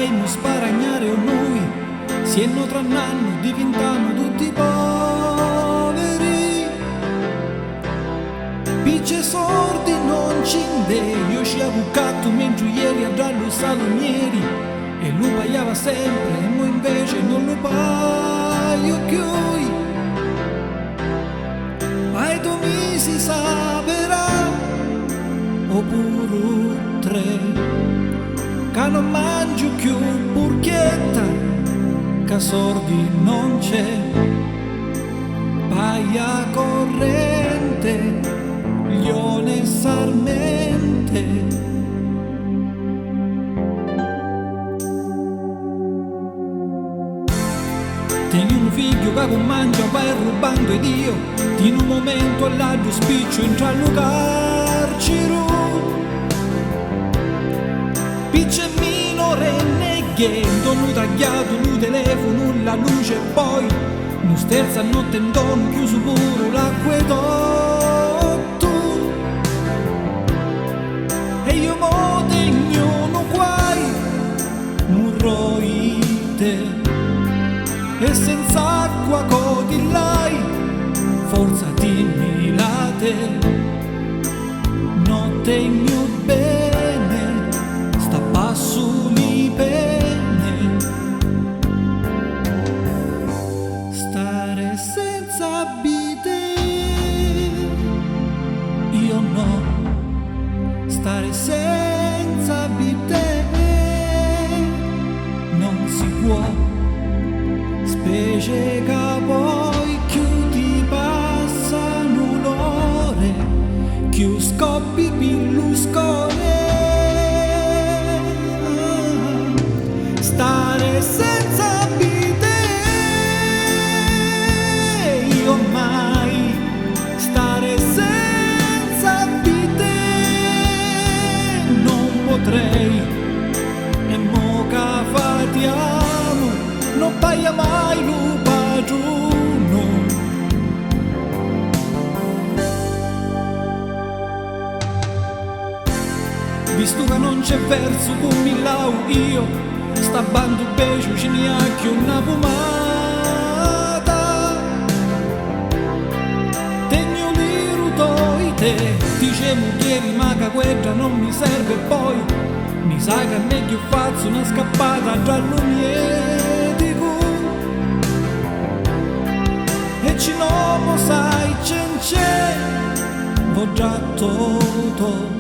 faimo sparagnare o noi, se no tra un anno diventiamo tutti poveri. Picce sordi non ci io ci avvocato mentre ieri a dallo salonieri e lui pagava sempre e noi invece non lo paio più. Ai tu mi si saperà oppure tre che non mangio più burchetta che sordi non c'è paia corrente lione sarmente. Tieni un figlio che con mangia vai rubando ed io in un momento all'altro spiccio entra al carcere. Picce minore neghe, non tagliato il telefono, la luce e poi non sterza a notte in dono chiuso pure l'acquedotto. E io mo tegno no guai, non roite e senza acqua codillai, forza dimmi la te, non tegno bene, sta passo di bene, stare senza bite, io no, stare senza bite, non si può. Specie che poi chiudi passano l'ore, chiù scoppi pilluscore. Stare senza bite, io mai, stare senza bite, non potrei, e mo che fatiamo, non paia mai lo padrono. Visto che non c'è verso con millau io, sta bando becio ce ne ha che una pomata. Tegno l'iruto te, dicemo ieri ma che quella non mi serve poi, mi sa che meglio faccio una scappata tra l'unietico. E ci non sai c'è, ho già tutto,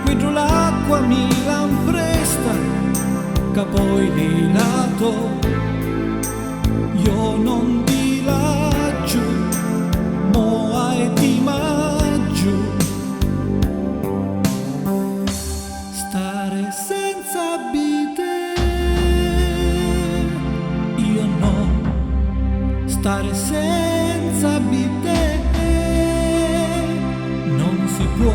qui giù l'acqua mi l'ampresta, che poi di lato, io non ti laggiù, mo hai di maggio, stare senza bite, io no, stare senza bite, non si può,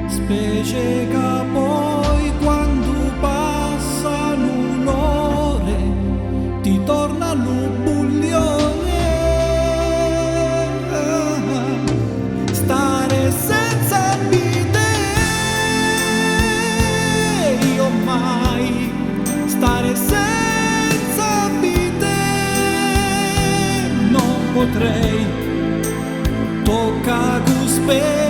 specie che poi quando passano l'ore ti torna l'ubbuglione. Stare senza bite, io mai, stare senza bite, non potrei, tocca cuspe